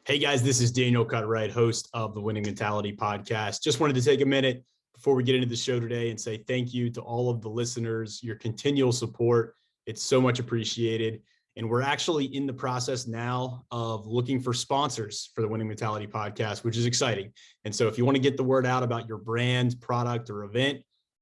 Hey guys, this is Daniel Cutright, host of the Winning Mentality podcast. Just wanted to take a minute before we get into the show today and say thank you to all of the listeners, your continual support. It's so much appreciated. And we're actually in the process now of looking for sponsors for the Winning Mentality podcast, which is exciting. And so if you want to get the word out about your brand, product, or event,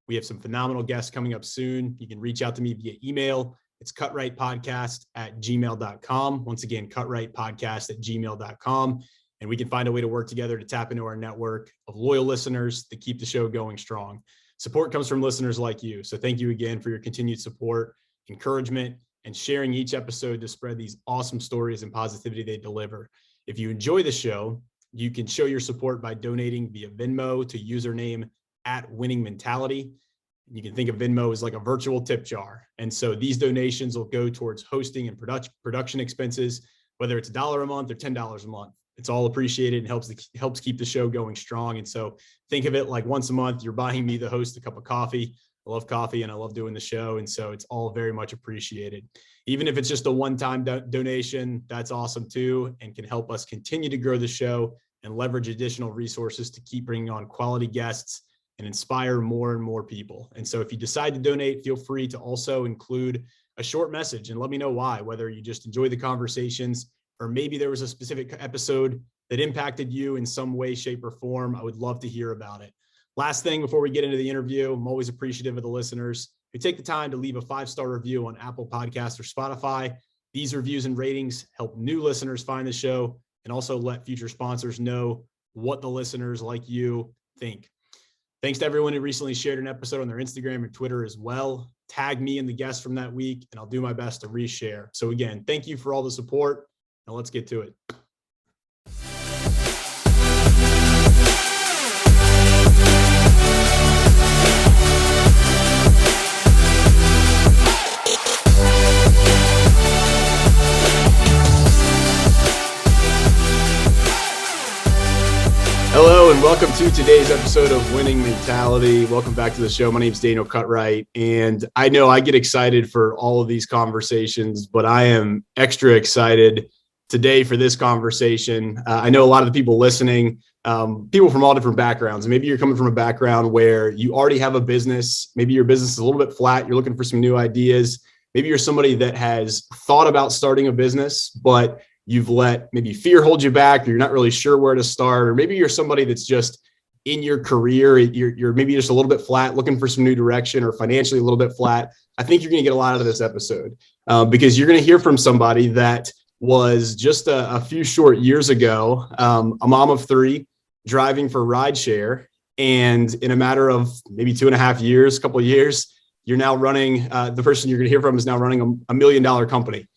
we have some phenomenal guests coming up soon. You can reach out to me via email. It's cutrightpodcast@gmail.com. Once again, cutrightpodcast@gmail.com. And we can find a way to work together to tap into our network of loyal listeners to keep the show going strong. Support comes from listeners like you. So thank you again for your continued support, encouragement, and sharing each episode to spread these awesome stories and positivity they deliver. If you enjoy the show, you can show your support by donating via Venmo to username @winningmentality. You can think of Venmo as like a virtual tip jar. And so these donations will go towards hosting and production expenses, whether it's $1 a month or $10 a month. It's all appreciated and helps keep the show going strong. And so think of it like once a month, you're buying me, the host, a cup of coffee. I love coffee and I love doing the show. And so it's all very much appreciated. Even if it's just a one-time donation, that's awesome too, and can help us continue to grow the show and leverage additional resources to keep bringing on quality guests and inspire more and more people. And so if you decide to donate, feel free to also include a short message and let me know why, whether you just enjoy the conversations or maybe there was a specific episode that impacted you in some way, shape, or form. I would love to hear about it. Last thing before we get into the interview, I'm always appreciative of the listeners who take the time to leave a 5-star review on Apple Podcasts or Spotify. These reviews and ratings help new listeners find the show and also let future sponsors know what the listeners like you think. Thanks to everyone who recently shared an episode on their Instagram and Twitter as well. Tag me and the guests from that week, and I'll do my best to reshare. So again, thank you for all the support. Now let's get to it. Hello and welcome to today's episode of Winning Mentality. Welcome back to the show. My name is Daniel Cutright, and I know I get excited for all of these conversations, but I am extra excited today for this conversation. I know a lot of the people listening, people from all different backgrounds. Maybe you're coming from a background where you already have a business. Maybe your business is a little bit flat. You're looking for some new ideas. Maybe you're somebody that has thought about starting a business, but you've let maybe fear hold you back, or you're not really sure where to start, or maybe you're somebody that's just in your career, you're maybe just a little bit flat, looking for some new direction, or financially a little bit flat. I think you're going to get a lot out of this episode because you're going to hear from somebody that was just a few short years ago, a mom of 3, driving for rideshare, and in a matter of maybe 2.5 years, couple of years, you're now running. The person you're going to hear from is now running a $1 million company.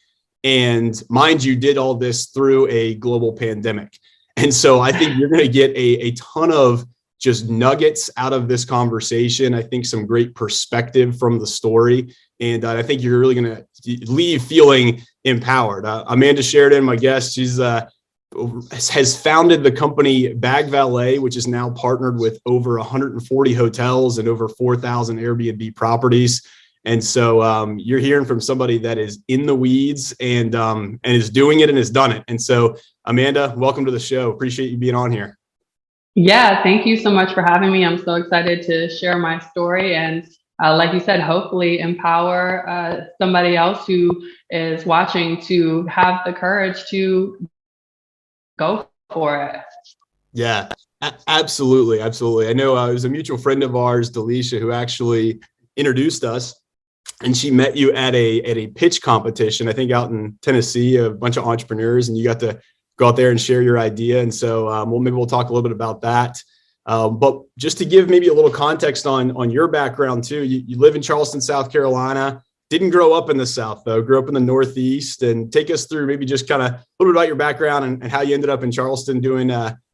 And mind you, did all this through a global pandemic. And so I think you're going to get a ton of just nuggets out of this conversation. I think some great perspective from the story. And I think you're really going to leave feeling empowered. Amanda Sheridan, my guest, she's has founded the company BagValet, which is now partnered with over 140 hotels and over 4,000 Airbnb properties. And so you're hearing from somebody that is in the weeds and is doing it and has done it. And so, Amanda, welcome to the show. Appreciate you being on here. Yeah, thank you so much for having me. I'm so excited to share my story and, like you said, hopefully empower somebody else who is watching to have the courage to go for it. Yeah, absolutely. Absolutely. I know it was a mutual friend of ours, Delisha, who actually introduced us. And she met you at a pitch competition, I think out in Tennessee, a bunch of entrepreneurs, and you got to go out there and share your idea. And so maybe we'll talk a little bit about that. But just to give maybe a little context on your background too, you live in Charleston, South Carolina, didn't grow up in the South though, grew up in the Northeast. And take us through maybe just kind of a little bit about your background and how you ended up in Charleston doing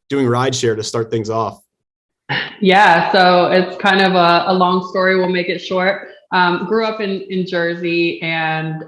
rideshare to start things off. Yeah, so it's kind of a long story. We'll make it short. Grew up in Jersey and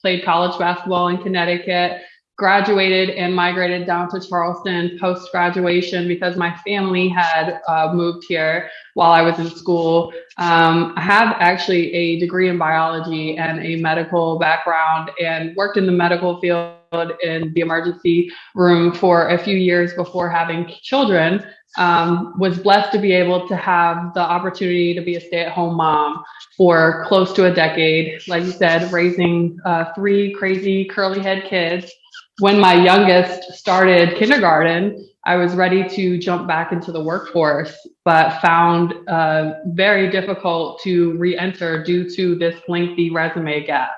played college basketball in Connecticut, graduated and migrated down to Charleston post-graduation because my family had moved here while I was in school. I have actually a degree in biology and a medical background and worked in the medical field in the emergency room for a few years before having children. Was blessed to be able to have the opportunity to be a stay-at-home mom for close to a decade. Like you said, raising 3 crazy curly head kids. When my youngest started kindergarten, I was ready to jump back into the workforce, but found very difficult to re-enter due to this lengthy resume gap.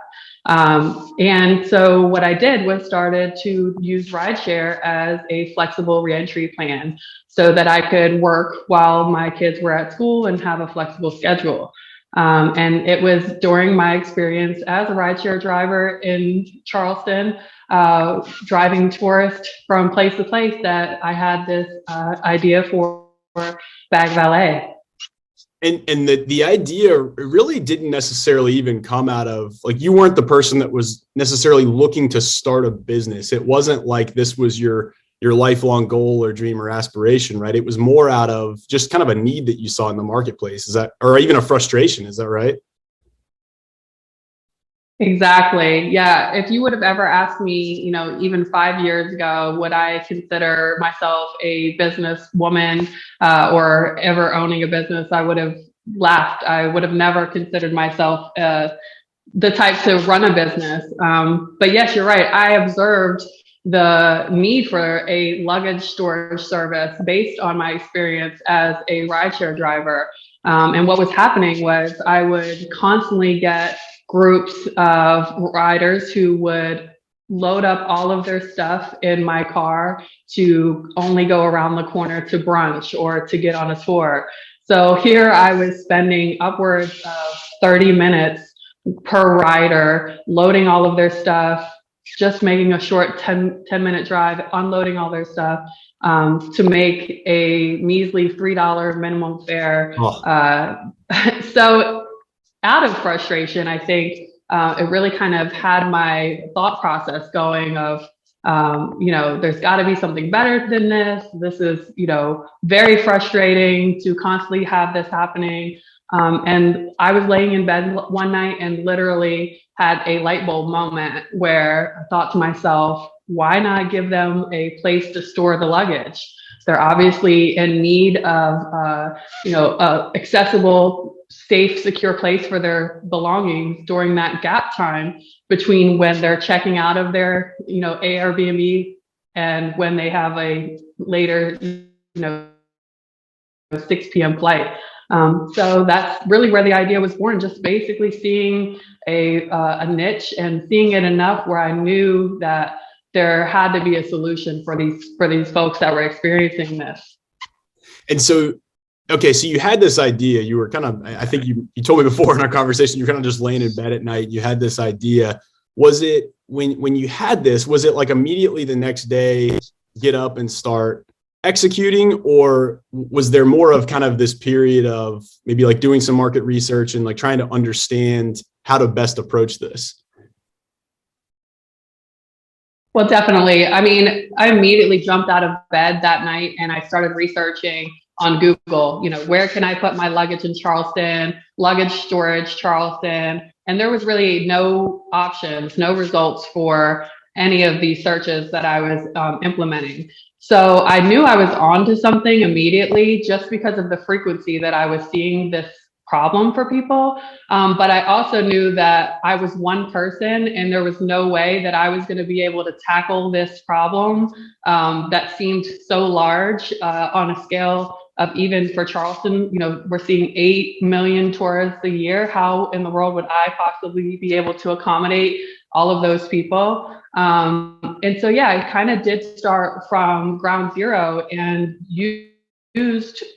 And so what I did was started to use rideshare as a flexible reentry plan so that I could work while my kids were at school and have a flexible schedule. And it was during my experience as a rideshare driver in Charleston, driving tourists from place to place, that I had this idea for BagValet. And the idea really didn't necessarily even come out of, like, you weren't the person that was necessarily looking to start a business. It wasn't like this was your lifelong goal or dream or aspiration, right? It was more out of just kind of a need that you saw in the marketplace. Is that, or even a frustration? Is that right? Exactly. Yeah. If you would have ever asked me, even 5 years ago, would I consider myself a businesswoman or ever owning a business, I would have laughed. I would have never considered myself the type to run a business. But yes, you're right. I observed the need for a luggage storage service based on my experience as a rideshare driver. And what was happening was I would constantly get groups of riders who would load up all of their stuff in my car to only go around the corner to brunch or to get on a tour. So here I was spending upwards of 30 minutes per rider, loading all of their stuff, just making a short 10-minute drive, unloading all their stuff to make a measly $3 minimum fare. Oh. So out of frustration, I think it really kind of had my thought process going of, there's got to be something better than this. This is, very frustrating to constantly have this happening. And I was laying in bed one night and literally had a light bulb moment where I thought to myself, why not give them a place to store the luggage? They're obviously in need of, accessible, safe, secure place for their belongings during that gap time between when they're checking out of their, Airbnb and when they have a later, 6 p.m. flight. So that's really where the idea was born, just basically seeing a niche and seeing it enough where I knew that there had to be a solution for these folks that were experiencing this. And so, okay, so you had this idea. You were kind of, I think you told me before in our conversation, you're kind of just laying in bed at night. You had this idea. Was it when you had this, was it like immediately the next day, get up and start executing, or was there more of kind of this period of maybe like doing some market research and like trying to understand how to best approach this? Well, definitely. I mean, I immediately jumped out of bed that night and I started researching on Google, where can I put my luggage in Charleston, luggage storage Charleston, and there was really no options, no results for any of these searches that I was implementing. So I knew I was onto something immediately just because of the frequency that I was seeing this problem for people. But I also knew that I was one person and there was no way that I was going to be able to tackle this problem that seemed so large on a scale of, even for Charleston, we're seeing 8 million tourists a year. How in the world would I possibly be able to accommodate all of those people? And so, yeah, I kind of did start from ground zero and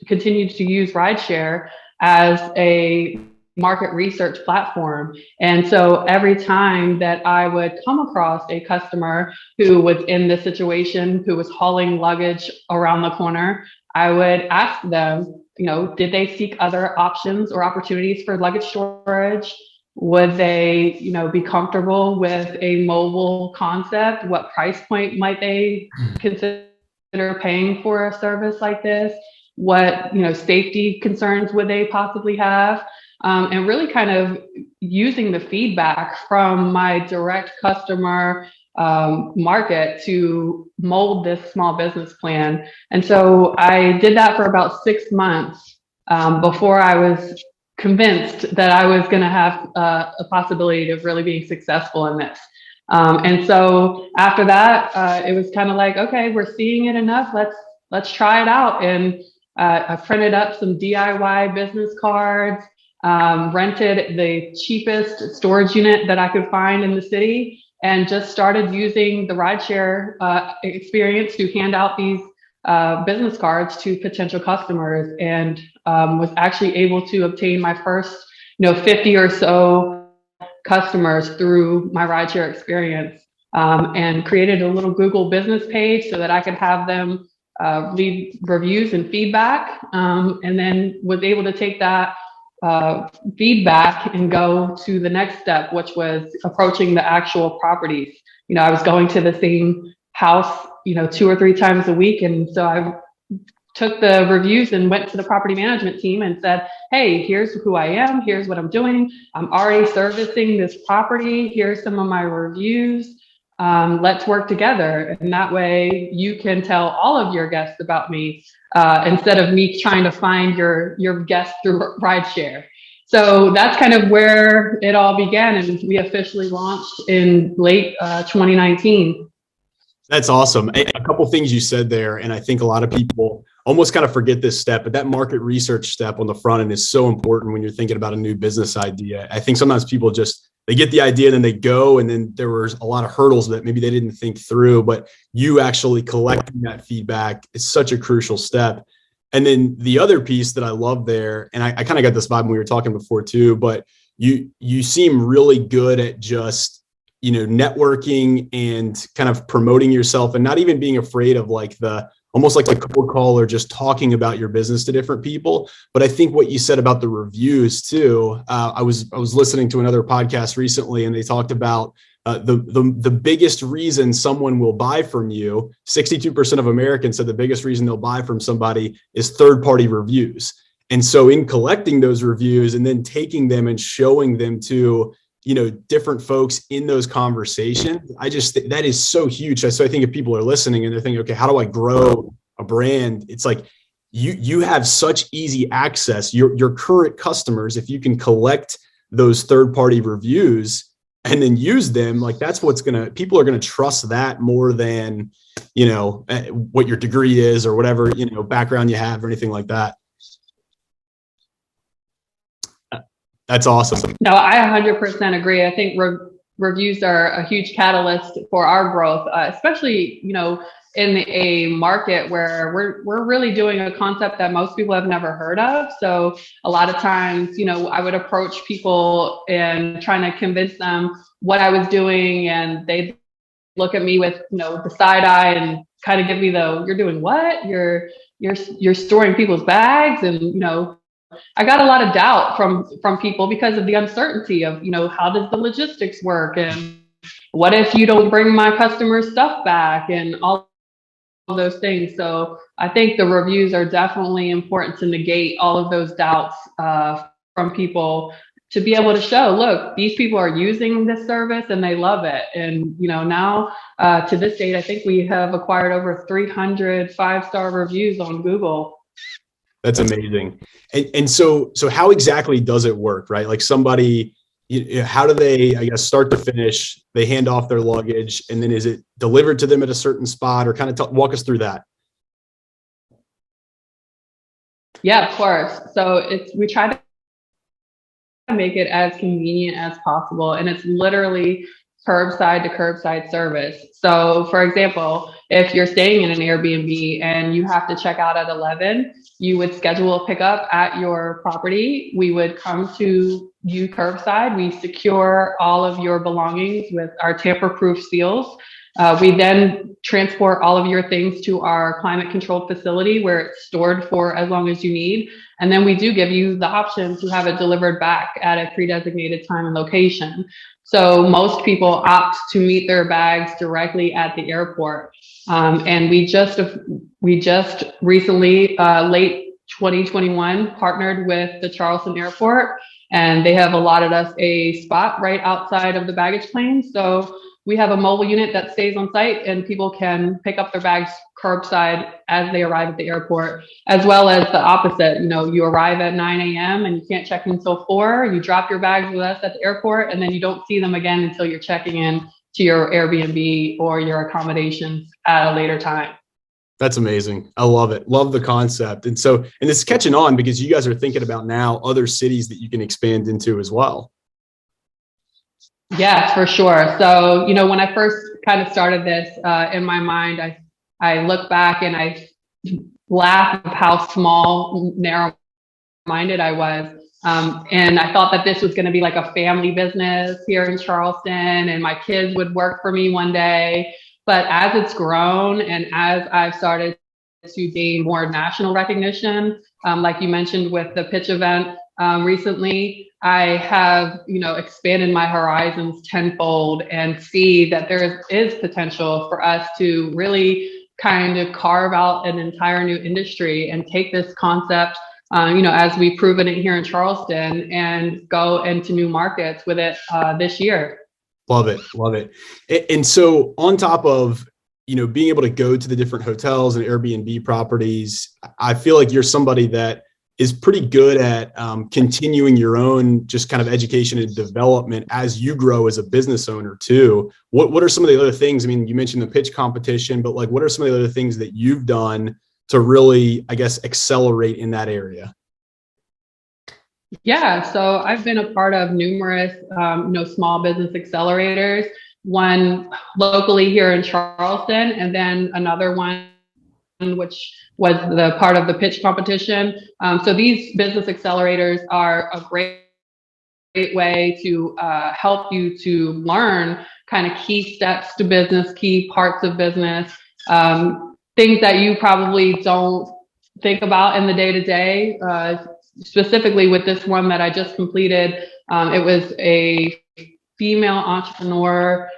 continued to use rideshare as a market research platform. And so every time that I would come across a customer who was in this situation, who was hauling luggage around the corner, I would ask them, did they seek other options or opportunities for luggage storage? Would they, be comfortable with a mobile concept? What price point might they consider paying for a service like this? What, safety concerns would they possibly have? And really kind of using the feedback from my direct customer market to mold this small business plan. And so I did that for about 6 months before I was convinced that I was going to have a possibility of really being successful in this. And so after that, it was kind of like, okay, we're seeing it enough. Let's try it out. And I printed up some DIY business cards, rented the cheapest storage unit that I could find in the city, and just started using the rideshare experience to hand out these business cards to potential customers, and was actually able to obtain my first, 50 or so customers through my rideshare experience, and created a little Google business page so that I could have them leave reviews and feedback, and then was able to take that feedback and go to the next step, which was approaching the actual properties. I was going to the same house, 2 or 3 times a week. And so I took the reviews and went to the property management team and said, hey, here's who I am. Here's what I'm doing. I'm already servicing this property. Here's some of my reviews. Let's work together. And that way you can tell all of your guests about me, instead of me trying to find your guests through rideshare. So that's kind of where it all began. And we officially launched in late 2019. That's awesome. A couple things you said there, and I think a lot of people almost kind of forget this step, but that market research step on the front end is so important when you're thinking about a new business idea. I think sometimes people they get the idea and then they go, and then there was a lot of hurdles that maybe they didn't think through, but you actually collecting that feedback is such a crucial step. And then the other piece that I love there, and I kind of got this vibe when we were talking before too, but you seem really good at just networking and kind of promoting yourself, and not even being afraid of almost like the cold call or just talking about your business to different people. But I think what you said about the reviews too, I was listening to another podcast recently, and they talked about the biggest reason someone will buy from you. 62% of Americans said the biggest reason they'll buy from somebody is third-party reviews. And so in collecting those reviews and then taking them and showing them to different folks in those conversations, that is so huge. So I think if people are listening and they're thinking, okay, how do I grow a brand? It's like you have such easy access. Your current customers, if you can collect those third-party reviews and then use them, that's people are gonna trust that more than what your degree is or whatever background you have or anything like that. That's awesome. No, I 100% agree. I think reviews are a huge catalyst for our growth, especially, in a market where we're really doing a concept that most people have never heard of. So a lot of times, I would approach people and trying to convince them what I was doing, and they'd look at me with, the side eye and kind of give me you're doing what? You're storing people's bags, and, I got a lot of doubt from people because of the uncertainty of, how does the logistics work? And what if you don't bring my customer's stuff back, and all of those things. So I think the reviews are definitely important to negate all of those doubts from people, to be able to show, look, these people are using this service and they love it. And, now to this date, I think we have acquired over 300 5-star reviews on Google. That's amazing. And so how exactly does it work, right? Like somebody, how do they, I guess, start to finish, they hand off their luggage, and then is it delivered to them at a certain spot, or kind of walk us through that? Yeah, of course. So we try to make it as convenient as possible, and it's literally curbside to curbside service. So for example, if you're staying in an Airbnb and you have to check out at 11, you would schedule a pickup at your property. We would come to you curbside. We secure all of your belongings with our tamper-proof seals. We then transport all of your things to our climate controlled facility where it's stored for as long as you need. And then we do give you the option to have it delivered back at a pre-designated time and location. So most people opt to meet their bags directly at the airport. And we just recently, late 2021, partnered with the Charleston Airport, and they have allotted us a spot right outside of the baggage claim. So we have a mobile unit that stays on site, and people can pick up their bags curbside as they arrive at the airport, as well as the opposite. You arrive at 9 a.m. and you can't check in until 4. You drop your bags with us at the airport, and then you don't see them again until you're checking in to your Airbnb or your accommodations at a later time. That's amazing. I love it. Love the concept. And this is catching on because you guys are thinking about now other cities that you can expand into as well. Yes, for sure. So, when I first kind of started this in my mind, I look back and I laugh at how small, narrow-minded I was. And I thought that this was going to be like a family business here in Charleston, and my kids would work for me one day. But as it's grown and as I've started to gain more national recognition, like you mentioned with the pitch event recently, I have, expanded my horizons tenfold and see that there is potential for us to really kind of carve out an entire new industry and take this concept, as we've proven it here in Charleston, and go into new markets with it this year. Love it. Love it. And so on top of, being able to go to the different hotels and Airbnb properties, I feel like you're somebody that is pretty good at continuing your own just kind of education and development as you grow as a business owner too. What are some of the other things? I mean, you mentioned the pitch competition, but like, what are some of the other things that you've done to really, I guess, accelerate in that area? Yeah, so I've been a part of numerous, small business accelerators, one locally here in Charleston, and then another one which was the part of the pitch competition. So these business accelerators are a great way to help you to learn kind of key steps to business, key parts of business, things that you probably don't think about in the day-to-day. Specifically with this one that I just completed, it was a female entrepreneur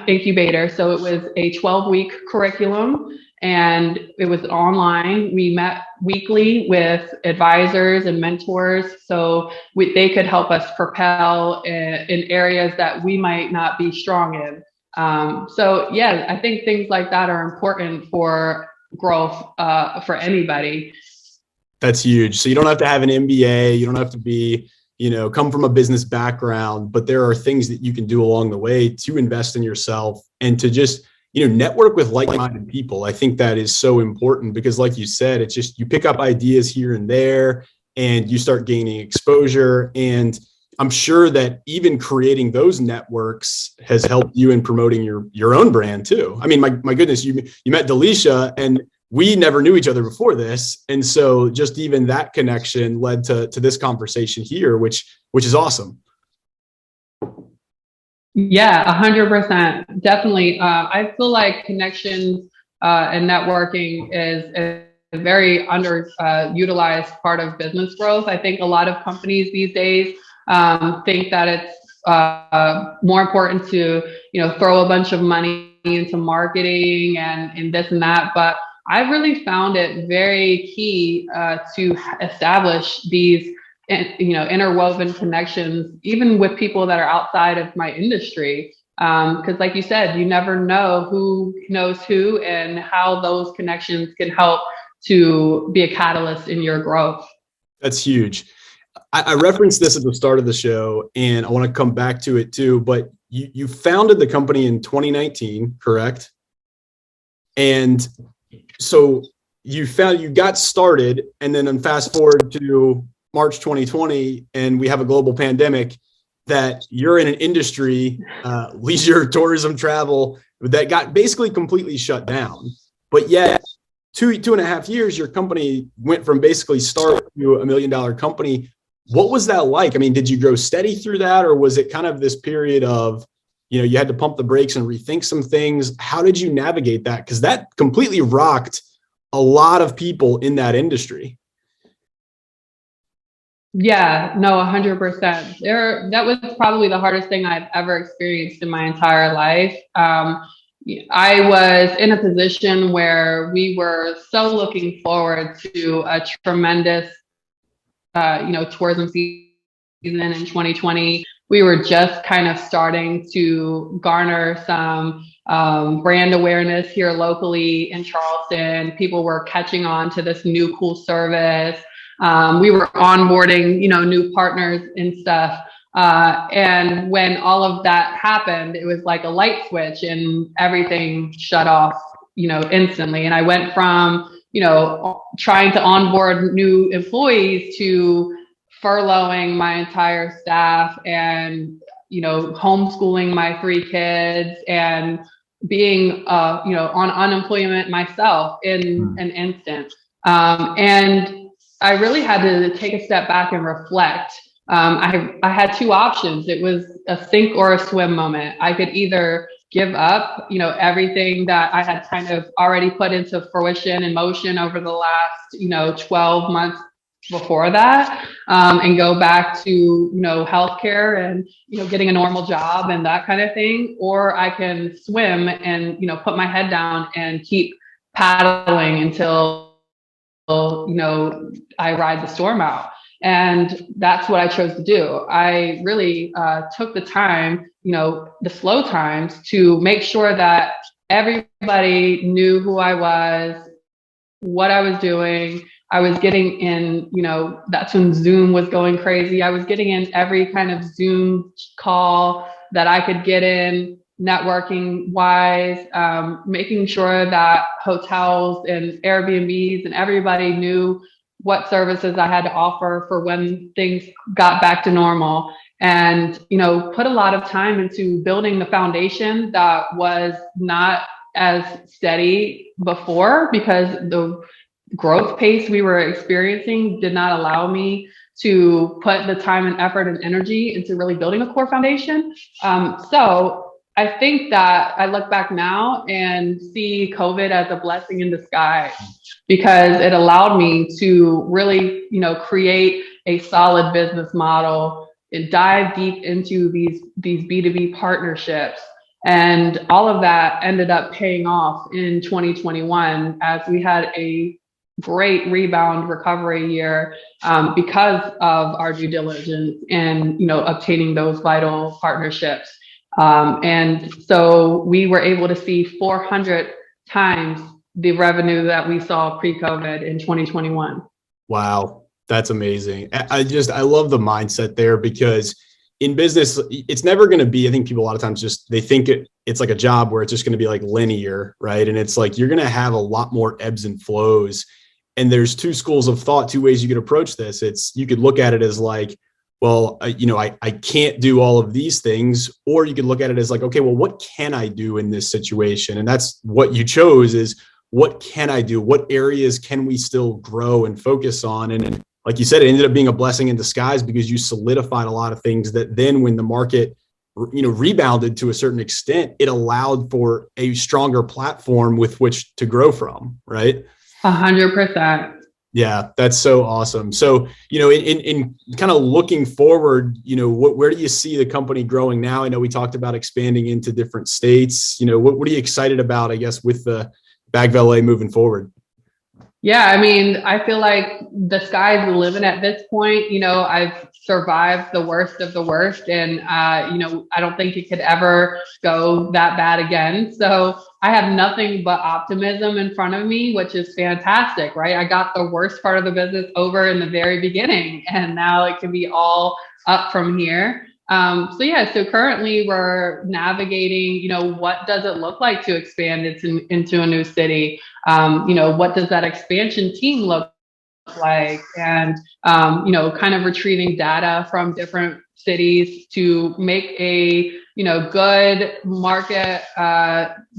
incubator. So it was a 12-week curriculum, and it was online. We met weekly with advisors and mentors, so they could help us propel in areas that we might not be strong in. So yeah, I think things like that are important for growth for anybody. That's huge. So you don't have to have an MBA. You don't have to be, come from a business background, but there are things that you can do along the way to invest in yourself and to just, network with like-minded people. I think that is so important because like you said, it's just, you pick up ideas here and there and you start gaining exposure. And I'm sure that even creating those networks has helped you in promoting your own brand too. I mean, my goodness, you met Delisha and we never knew each other before this. And so just even that connection led to this conversation here, which is awesome. Yeah, 100%. Definitely. I feel like connections and networking is a very underutilized part of business growth. I think a lot of companies these days think that it's more important to, throw a bunch of money into marketing and this and that. But I've really found it very key to establish these, interwoven connections, even with people that are outside of my industry. Because like you said, you never know who knows who and how those connections can help to be a catalyst in your growth. That's huge. I referenced this at the start of the show and I want to come back to it too, but you founded the company in 2019, correct? And so you got started and then fast forward to March 2020 and we have a global pandemic that you're in an industry, leisure, tourism, travel, that got basically completely shut down. But yet 2.5 years, your company went from basically start to $1 million company. What was that like? I mean, did you grow steady through that? Or was it kind of this period of, you had to pump the brakes and rethink some things? How did you navigate that? Because that completely rocked a lot of people in that industry. Yeah, no, 100%. That was probably the hardest thing I've ever experienced in my entire life. I was in a position where we were so looking forward to a tremendous, tourism season in 2020. we were just kind of starting to garner some brand awareness here locally in Charleston. People were catching on to this new cool service. We were onboarding, new partners and stuff. And when all of that happened, it was like a light switch and everything shut off, instantly. And I went from, trying to onboard new employees to furloughing my entire staff and, homeschooling my 3 kids and being, on unemployment myself in an instant. And I really had to take a step back and reflect. I had 2 options. It was a sink or a swim moment. I could either give up, everything that I had kind of already put into fruition and motion over the last, 12 months before that, and go back to, healthcare and, getting a normal job and that kind of thing. Or I can swim and, put my head down and keep paddling until, I ride the storm out. And that's what I chose to do. I really took the time, the slow times, to make sure that everybody knew who I was, what I was doing. I was getting in, that's when Zoom was going crazy. I was getting in every kind of Zoom call that I could get in, networking wise, making sure that hotels and Airbnbs and everybody knew what services I had to offer for when things got back to normal. And, put a lot of time into building the foundation that was not as steady before, because the growth pace we were experiencing did not allow me to put the time and effort and energy into really building a core foundation. So I think that I look back now and see COVID as a blessing in disguise, because it allowed me to really, create a solid business model and dive deep into these B2B partnerships. And all of that ended up paying off in 2021 as we had a great rebound recovery year, because of our due diligence and, obtaining those vital partnerships. And so we were able to see 400 times the revenue that we saw pre-COVID in 2021. Wow, that's amazing. I love the mindset there, because in business, it's never going to be, I think people a lot of times they think it's like a job where it's just going to be like linear, right? And it's like, you're going to have a lot more ebbs and flows. And there's 2 schools of thought, 2 ways you could approach this. You could look at it as like, well, I can't do all of these things. Or you could look at it as like, okay, well, what can I do in this situation? And that's what you chose, is what can I do? What areas can we still grow and focus on? And like you said, it ended up being a blessing in disguise, because you solidified a lot of things that then when the market, rebounded to a certain extent, it allowed for a stronger platform with which to grow from, right? 100%. Yeah, that's so awesome. So, in kind of looking forward, where do you see the company growing now? I know we talked about expanding into different states. What are you excited about, I guess, with the BagValet moving forward? Yeah, I mean, I feel like the sky's the limit at this point. I've survived the worst of the worst, and I don't think it could ever go that bad again. So I have nothing but optimism in front of me, which is fantastic, right? I got the worst part of the business over in the very beginning, and now it can be all up from here. So currently we're navigating, what does it look like to expand into a new city? What does that expansion team look like? And, kind of retrieving data from different cities to make a, good market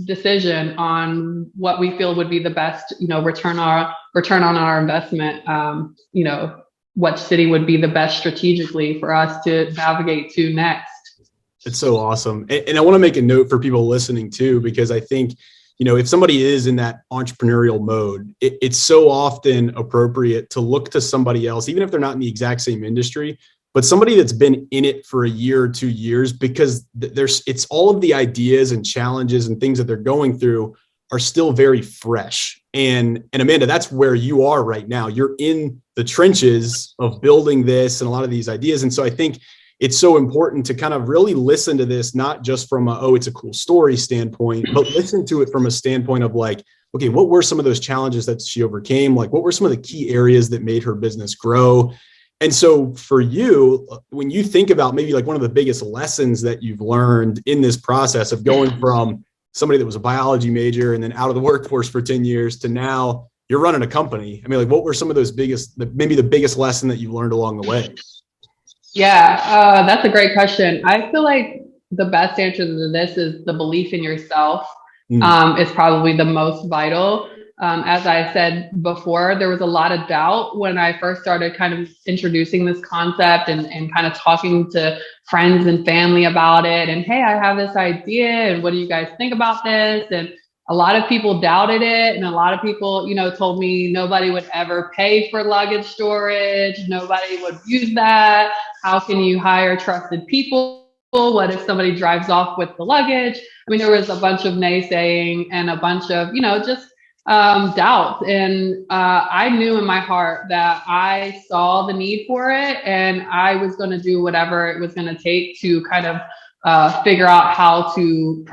decision on what we feel would be the best, return on our investment. What city would be the best strategically for us to navigate to next. It's so awesome. And I want to make a note for people listening too, because I think, if somebody is in that entrepreneurial mode, it's so often appropriate to look to somebody else, even if they're not in the exact same industry, but somebody that's been in it for a year or 2 years, because it's all of the ideas and challenges and things that they're going through are still very fresh. And Amanda, that's where you are right now. You're in the trenches of building this and a lot of these ideas. And so I think, it's so important to kind of really listen to this, not just from it's a cool story standpoint, but listen to it from a standpoint of like, okay, what were some of those challenges that she overcame? Like, what were some of the key areas that made her business grow? And so for you, when you think about maybe like one of the biggest lessons that you've learned in this process of going from somebody that was a biology major and then out of the workforce for 10 years to now you're running a company. I mean, like, what were some of those maybe the biggest lesson that you learned along the way? Yeah, that's a great question. I feel like the best answer to this is the belief in yourself is probably the most vital. As I said before, there was a lot of doubt when I first started kind of introducing this concept and kind of talking to friends and family about it. And hey, I have this idea, and what do you guys think about this? And a lot of people doubted it. And a lot of people, told me nobody would ever pay for luggage storage. Nobody would use that. How can you hire trusted people? What if somebody drives off with the luggage? I mean, there was a bunch of naysaying and a bunch of, just doubt. And I knew in my heart that I saw the need for it, and I was going to do whatever it was going to take to kind of figure out how to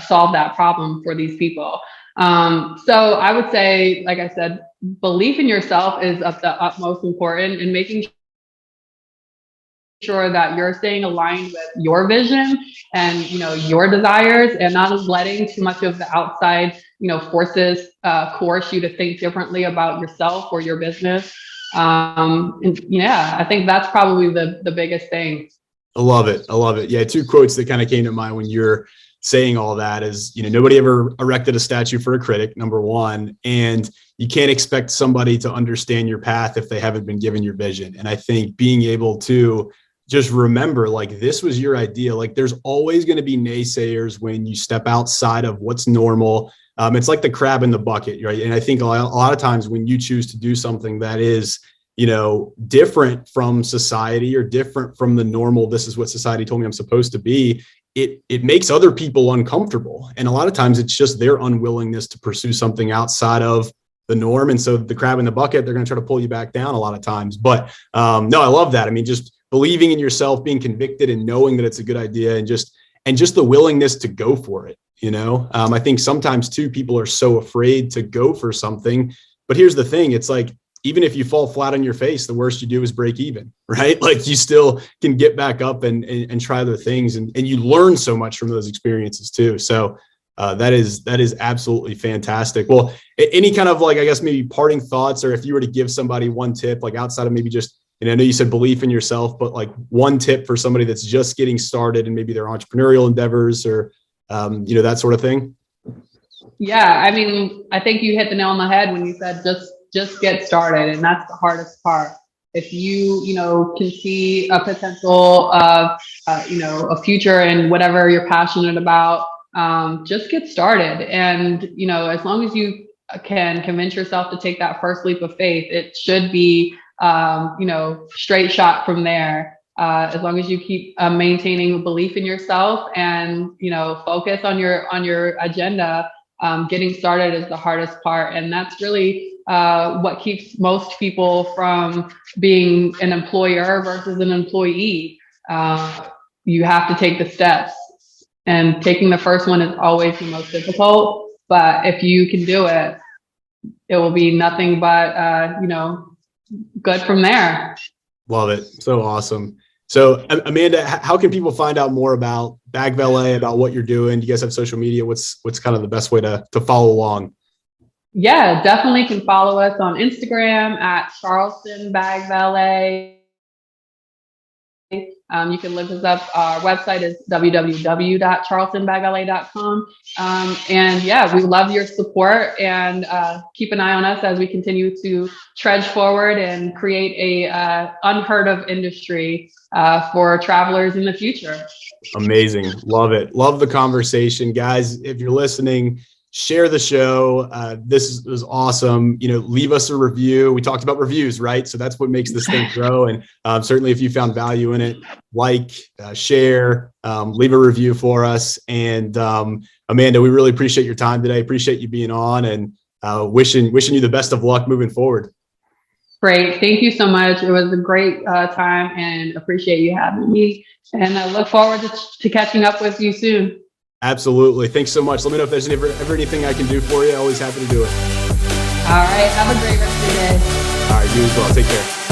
solve that problem for these people. So I would say, like I said, belief in yourself is of the utmost important, and making sure that you're staying aligned with your vision and your desires, and not letting too much of the outside forces coerce you to think differently about yourself or your business. And yeah, I think that's probably the biggest thing. I love it. I love it. Yeah. Two quotes that kind of came to mind when you're saying all that is, nobody ever erected a statue for a critic, number one, and you can't expect somebody to understand your path if they haven't been given your vision. And I think being able to just remember, like, this was your idea. Like, there's always going to be naysayers when you step outside of what's normal. It's like the crab in the bucket, right? And I think a lot of times when you choose to do something that is, different from society or different from the normal, this is what society told me I'm supposed to be, it makes other people uncomfortable. And a lot of times it's just their unwillingness to pursue something outside of the norm. And so the crab in the bucket, they're going to try to pull you back down a lot of times. But no, I love that. I mean, just believing in yourself, being convicted and knowing that it's a good idea, and just the willingness to go for it. I think sometimes too, people are so afraid to go for something, but here's the thing. It's like, even if you fall flat on your face, the worst you do is break even, right? Like, you still can get back up and try other things. And you learn so much from those experiences too. So that is absolutely fantastic. Well, any kind of, like, I guess maybe parting thoughts, or if you were to give somebody one tip, like outside of maybe just, I know you said belief in yourself, but like one tip for somebody that's just getting started and maybe their entrepreneurial endeavors or, that sort of thing. Yeah. I mean, I think you hit the nail on the head when you said just get started. And that's the hardest part. If you, can see a potential of, a future in whatever you're passionate about, just get started. And, as long as you can convince yourself to take that first leap of faith, it should be, straight shot from there. As long as you keep maintaining belief in yourself and, focus on your agenda, getting started is the hardest part. And that's really what keeps most people from being an employer versus an employee. You have to take the steps, and taking the first one is always the most difficult. But if you can do it, it will be nothing but, good from there. Love it. So awesome. So Amanda, how can people find out more about BagValet, about what you're doing? Do you guys have social media? What's kind of the best way to follow along? Yeah, definitely can follow us on Instagram at Charleston BagValet. You can look us up. Our website is www.charlestonbagvalet.com. And yeah, we love your support, and keep an eye on us as we continue to trudge forward and create a unheard of industry for travelers in the future. Amazing. Love it. Love the conversation, guys. If you're listening, share the show. This was awesome. Leave us a review. We talked about reviews, right? So that's what makes this thing grow. And certainly if you found value in it, share, leave a review for us. And Amanda, we really appreciate your time today. Appreciate you being on, and wishing you the best of luck moving forward. Great. Thank you so much. It was a great time and appreciate you having me. And I look forward to catching up with you soon. Absolutely. Thanks so much. Let me know if there's ever anything I can do for you. Always happy to do it. All right. Have a great rest of your day. All right. You as well. Take care.